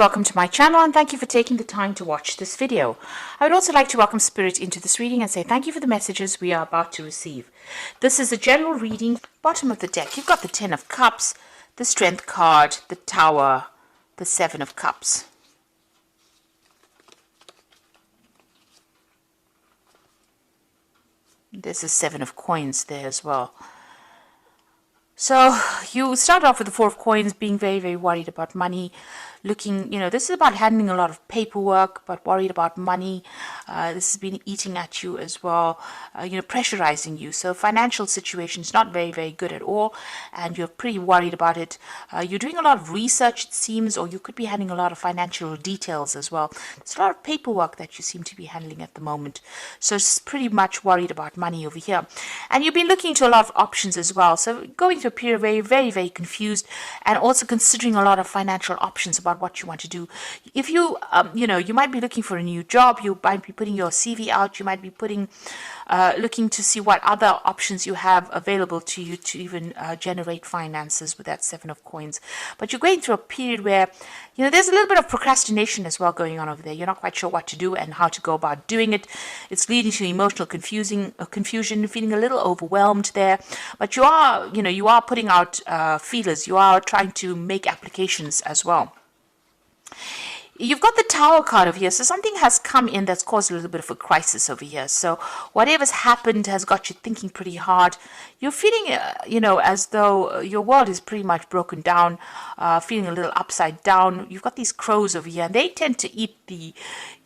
Welcome to my channel and thank you for taking the time to watch this video. I would also like to welcome Spirit into this reading and say thank you for the messages we are about to receive. This is a general reading. Bottom of the deck, you've got the Ten of Cups, the Strength card, the Tower, the Seven of Cups. There's a Seven of Coins there as well. So you start off with the Four of Coins, being very, very worried about money. Looking, this is about handling a lot of paperwork, but worried about money. This has been eating at you as well, pressurizing you. So financial situation is not very, very good at all, and you're pretty worried about it. You're doing a lot of research, it seems, or you could be handling a lot of financial details as well. There's a lot of paperwork that you seem to be handling at the moment. So it's pretty much worried about money over here. And you've been looking into a lot of options as well. So going through a period where you're very, very confused, and also considering a lot of financial options about what you want to do. If you, you might be looking for a new job, you might be putting your CV out, you might be looking to see what other options you have available to you to even generate finances with that Seven of Coins. But you're going through a period where, there's a little bit of procrastination as well going on over there. You're not quite sure what to do and how to go about doing it. It's leading to emotional confusion, feeling a little overwhelmed there. But you are putting out feelers. You are trying to make applications as well. You've got the Tower card over here, so something has come in that's caused a little bit of a crisis over here. So whatever's happened has got you thinking pretty hard. You're feeling, as though your world is pretty much broken down, feeling a little upside down. You've got these crows over here, and they tend to eat the,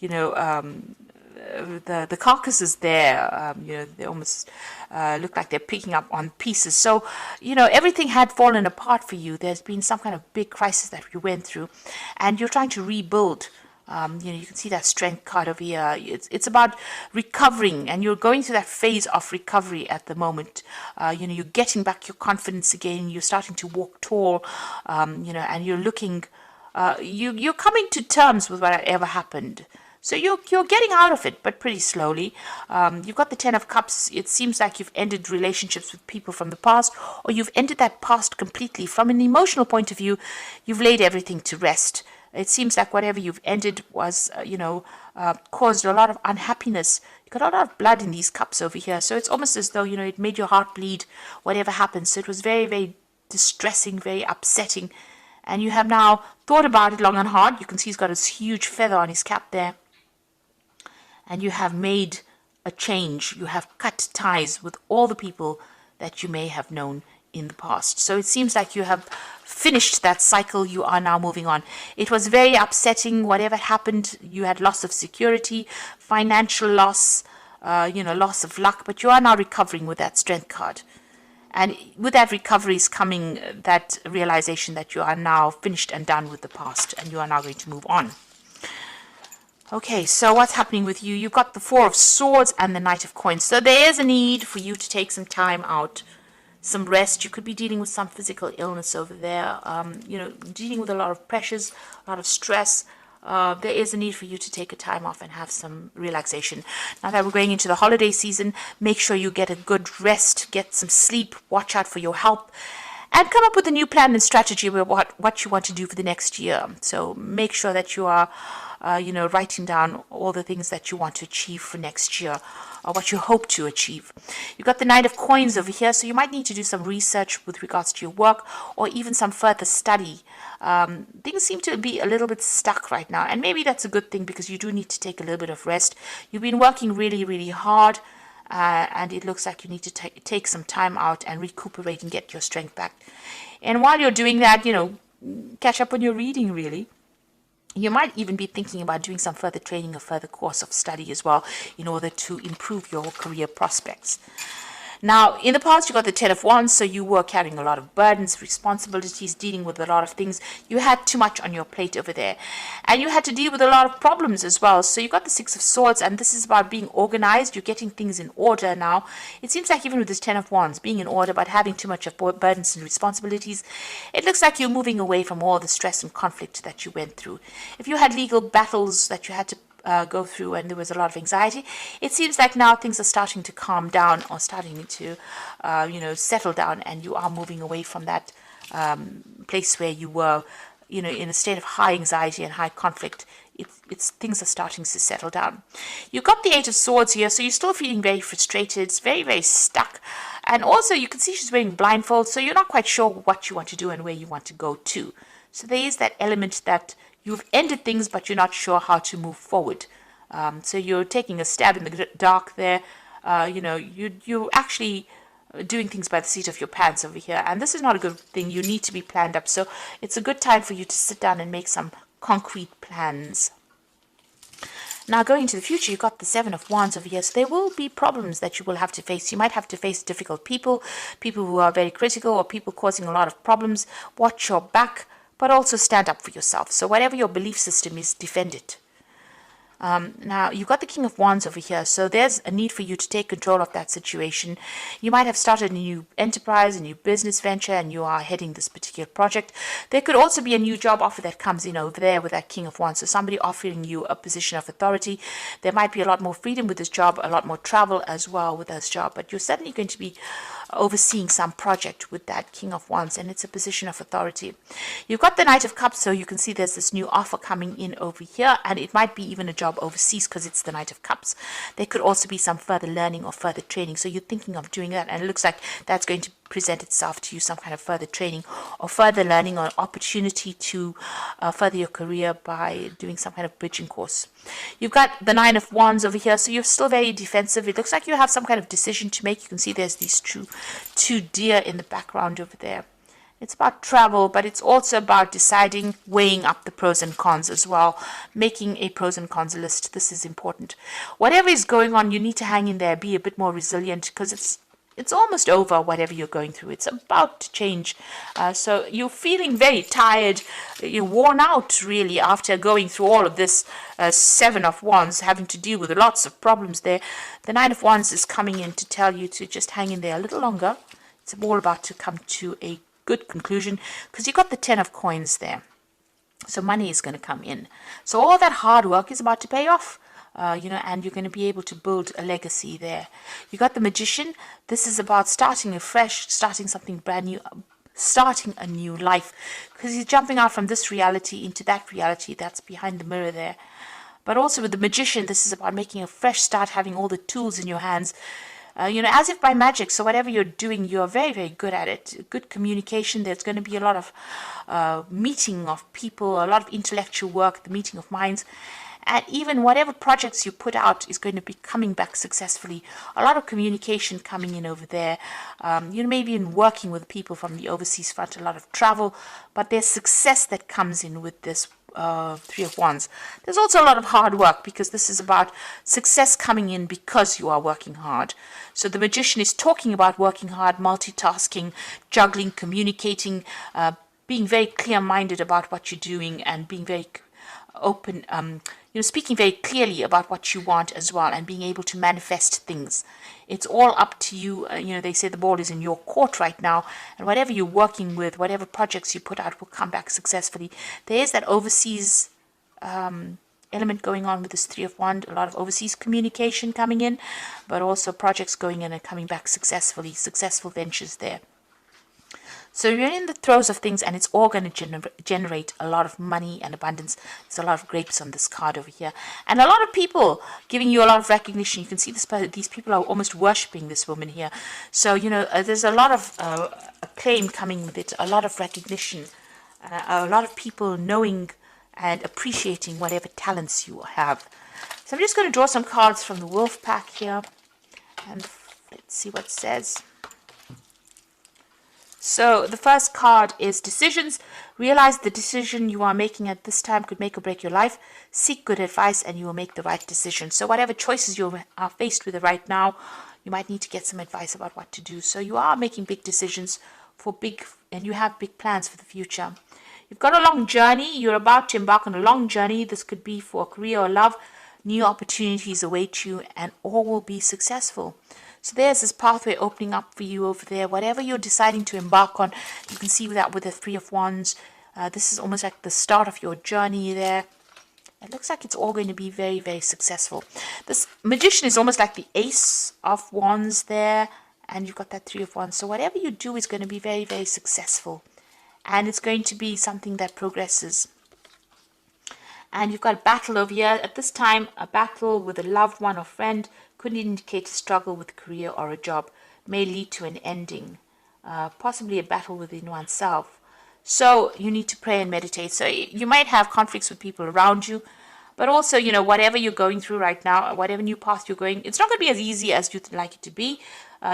the carcasses there. They almost look like they're picking up on pieces. So, everything had fallen apart for you. There's been some kind of big crisis that you went through, and you're trying to rebuild. You can see that Strength card over here. It's about recovering, and you're going through that phase of recovery at the moment. You're getting back your confidence again. You're starting to walk tall, and you're looking. You're coming to terms with whatever happened. So you're getting out of it, but pretty slowly. You've got the Ten of Cups. It seems like you've ended relationships with people from the past, or you've ended that past completely. From an emotional point of view, you've laid everything to rest. It seems like whatever you've ended was, caused a lot of unhappiness. You've got a lot of blood in these cups over here. So it's almost as though, it made your heart bleed, whatever happened. So it was very, very distressing, very upsetting. And you have now thought about it long and hard. You can see he's got this huge feather on his cap there. And you have made a change. You have cut ties with all the people that you may have known in the past. So it seems like you have finished that cycle. You are now moving on. It was very upsetting. Whatever happened, you had loss of security, financial loss, loss of luck. But you are now recovering with that Strength card. And with that recovery is coming that realization that you are now finished and done with the past. And you are now going to move on. Okay, so what's happening with you? You've got the Four of Swords and the Knight of Coins. So there is a need for you to take some time out, some rest. You could be dealing with some physical illness over there, dealing with a lot of pressures, a lot of stress. There is a need for you to take a time off and have some relaxation. Now that we're going into the holiday season, make sure you get a good rest, get some sleep, watch out for your health, and come up with a new plan and strategy about what you want to do for the next year. So make sure that you are writing down all the things that you want to achieve for next year, or what you hope to achieve. You've got the Knight of Coins over here, so you might need to do some research with regards to your work, or even some further study. Things seem to be a little bit stuck right now, and maybe that's a good thing because you do need to take a little bit of rest. You've been working really, really hard, and it looks like you need to take some time out and recuperate and get your strength back. And while you're doing that, catch up on your reading, really. You might even be thinking about doing some further training, a further course of study as well, in order to improve your career prospects. Now, in the past, you got the Ten of Wands, so you were carrying a lot of burdens, responsibilities, dealing with a lot of things. You had too much on your plate over there. And you had to deal with a lot of problems as well. So you got the Six of Swords, and this is about being organized. You're getting things in order now. It seems like even with this Ten of Wands, being in order, but having too much of burdens and responsibilities, it looks like you're moving away from all the stress and conflict that you went through. If you had legal battles that you had to go through and there was a lot of anxiety, it seems like now things are starting to calm down, or starting to settle down, and you are moving away from that place where you were in a state of high anxiety and high conflict. It's things are starting to settle down. You've got the Eight of Swords here, so you're still feeling very frustrated. It's very, very stuck. And also, you can see she's wearing blindfolds, so you're not quite sure what you want to do and where you want to go to. So there is that element that you've ended things, but you're not sure how to move forward. So you're taking a stab in the dark there. You're actually doing things by the seat of your pants over here. And this is not a good thing. You need to be planned up. So it's a good time for you to sit down and make some concrete plans. Now, going into the future, you've got the Seven of Wands over here. So there will be problems that you will have to face. You might have to face difficult people who are very critical, or people causing a lot of problems. Watch your back, but also stand up for yourself. So whatever your belief system is, defend it. Now, you've got the King of Wands over here, so there's a need for you to take control of that situation. You might have started a new enterprise, a new business venture, and you are heading this particular project. There could also be a new job offer that comes in over there with that King of Wands, so somebody offering you a position of authority. There might be a lot more freedom with this job, a lot more travel as well with this job, but you're certainly going to be overseeing some project with that King of Wands, and it's a position of authority. You've got the Knight of Cups, so you can see there's this new offer coming in over here, and it might be even a job overseas because it's the Knight of Cups. There could also be some further learning or further training, so you're thinking of doing that, and it looks like that's going to present itself to you, some kind of further training or further learning or opportunity to further your career by doing some kind of bridging course. You've got the Nine of Wands over here, so you're still very defensive. It looks like you have some kind of decision to make. You can see there's these two deer in the background over there. It's about travel, but it's also about deciding, weighing up the pros and cons as well, making a pros and cons list. This is important. Whatever is going on, you need to hang in there, be a bit more resilient, because it's almost over, whatever you're going through. It's about to change. So you're feeling very tired. You're worn out, really, after going through all of this Seven of Wands, having to deal with lots of problems there. The Nine of Wands is coming in to tell you to just hang in there a little longer. It's all about to come to a good conclusion, because you've got the Ten of Coins there. So money is going to come in. So all that hard work is about to pay off. And you're going to be able to build a legacy there. You got the Magician. This is about starting afresh, starting something brand new, starting a new life, because he's jumping out from this reality into that reality that's behind the mirror there. But also with the Magician, this is about making a fresh start, having all the tools in your hands, as if by magic. So whatever you're doing, you're very, very good at it. Good communication. There's going to be a lot of meeting of people, a lot of intellectual work, the meeting of minds. And even whatever projects you put out is going to be coming back successfully. A lot of communication coming in over there. Maybe in working with people from the overseas front, a lot of travel. But there's success that comes in with this Three of Wands. There's also a lot of hard work, because this is about success coming in because you are working hard. So the Magician is talking about working hard, multitasking, juggling, communicating, being very clear-minded about what you're doing, and being very open, speaking very clearly about what you want as well, and being able to manifest things. It's all up to you. They say the ball is in your court right now, and whatever you're working with, whatever projects you put out will come back successfully. There is that overseas element going on with this Three of Wands, a lot of overseas communication coming in, but also projects going in and coming back successfully, successful ventures there. So you're in the throes of things, and it's all going to generate a lot of money and abundance. There's a lot of grapes on this card over here. And a lot of people giving you a lot of recognition. You can see these people are almost worshipping this woman here. So, there's a lot of acclaim coming with it, a lot of recognition, a lot of people knowing and appreciating whatever talents you have. So I'm just going to draw some cards from the Wolf Pack here. And let's see what it says. So the first card is decisions. Realize the decision you are making at this time could make or break your life. Seek good advice and you will make the right decision. So whatever choices you are faced with right now, you might need to get some advice about what to do. So you are making big decisions and you have big plans for the future. You've got a long journey. You're about to embark on a long journey. This could be for career or love. New opportunities await you, and all will be successful. So there's this pathway opening up for you over there. Whatever you're deciding to embark on, you can see that with the Three of Wands. This is almost like the start of your journey there. It looks like it's all going to be very, very successful. This Magician is almost like the Ace of Wands there. And you've got that Three of Wands. So whatever you do is going to be very, very successful. and it's going to be something that progresses. And you've got a battle over here. At this time, a battle with a loved one or friend could indicate a struggle with a career or a job, may lead to an ending, possibly a battle within oneself. So you need to pray and meditate. So you might have conflicts with people around you, but also, whatever you're going through right now, whatever new path you're going, it's not going to be as easy as you'd like it to be.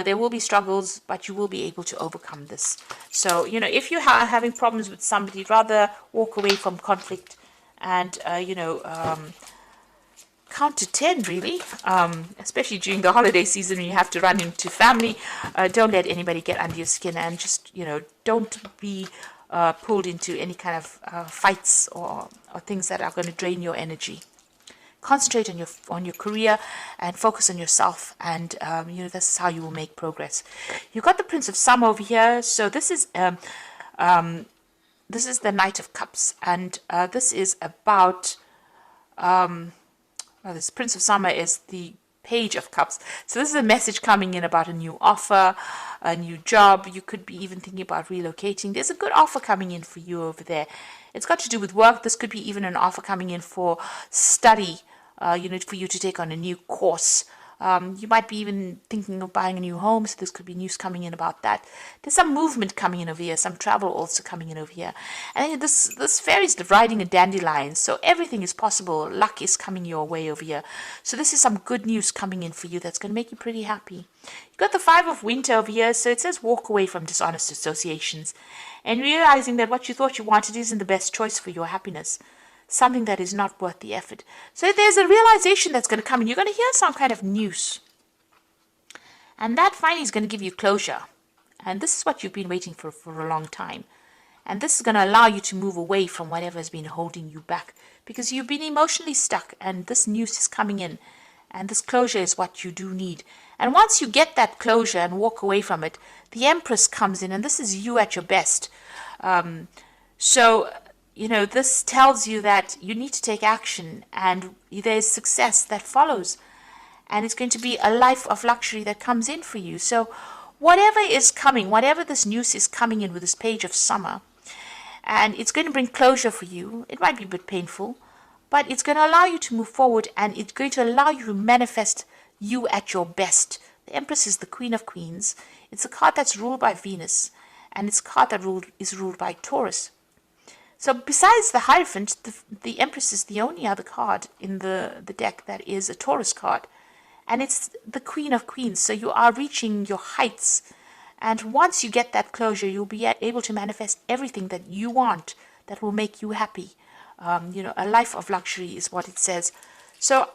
There will be struggles, but you will be able to overcome this. So, if you're having problems with somebody, rather walk away from conflict and, count to 10, really, especially during the holiday season when you have to run into family. Don't let anybody get under your skin, and just, don't be pulled into any kind of fights or things that are going to drain your energy. Concentrate on your career and focus on yourself, and this is how you will make progress. You've got the Prince of Summer over here, so this is the Knight of Cups, and this is about this Prince of Summer is the Page of Cups. So this is a message coming in about a new offer, a new job. You could be even thinking about relocating. There's a good offer coming in for you over there. It's got to do with work. This could be even an offer coming in for study, for you to take on a new course. You might be even thinking of buying a new home, so this could be news coming in about that. There's some movement coming in over here, some travel also coming in over here. And this fairy's riding a dandelion, so everything is possible. Luck is coming your way over here. So this is some good news coming in for you that's going to make you pretty happy. You've got the Five of Winter over here, so it says walk away from dishonest associations and realizing that what you thought you wanted isn't the best choice for your happiness. Something that is not worth the effort. So there's a realization that's going to come in. You're going to hear some kind of news. And that finally is going to give you closure. And this is what you've been waiting for a long time. And this is going to allow you to move away from whatever has been holding you back, because you've been emotionally stuck, and this news is coming in. And this closure is what you do need. And once you get that closure and walk away from it, the Empress comes in, and this is you at your best. This tells you that you need to take action, and there's success that follows. And it's going to be a life of luxury that comes in for you. So whatever is coming, whatever this news is coming in with this Page of Summer, and it's going to bring closure for you. It might be a bit painful, but it's going to allow you to move forward, and it's going to allow you to manifest you at your best. The Empress is the Queen of Queens. It's a card that's ruled by Venus, and it's a card that is ruled by Taurus. So besides the Hierophant, the Empress is the only other card in the deck that is a Taurus card. And it's the Queen of Queens. So you are reaching your heights. And once you get that closure, you'll be able to manifest everything that you want that will make you happy. A life of luxury is what it says. So,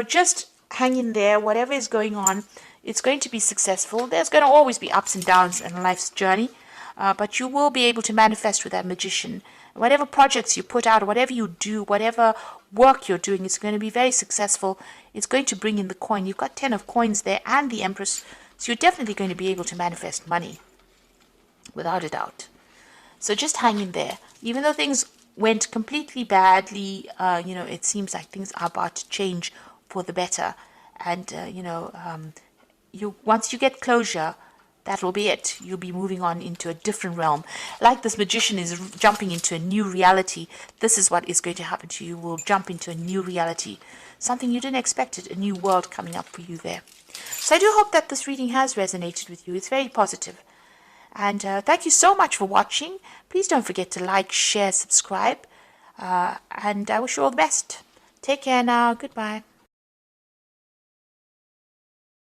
just hang in there. Whatever is going on, it's going to be successful. There's going to always be ups and downs in life's journey. But you will be able to manifest with that magician. Whatever projects you put out, whatever you do, whatever work you're doing, it's going to be very successful. It's going to bring in the coin. You've got 10 of coins there and the Empress. So you're definitely going to be able to manifest money, without a doubt. So just hang in there. Even though things went completely badly, it seems like things are about to change for the better. And, once you get closure, that will be it. You'll be moving on into a different realm. Like this magician is jumping into a new reality. This is what is going to happen to you. You will jump into a new reality. Something you didn't expect, a new world coming up for you there. So I do hope that this reading has resonated with you. It's very positive. And thank you so much for watching. Please don't forget to like, share, subscribe. And I wish you all the best. Take care now. Goodbye.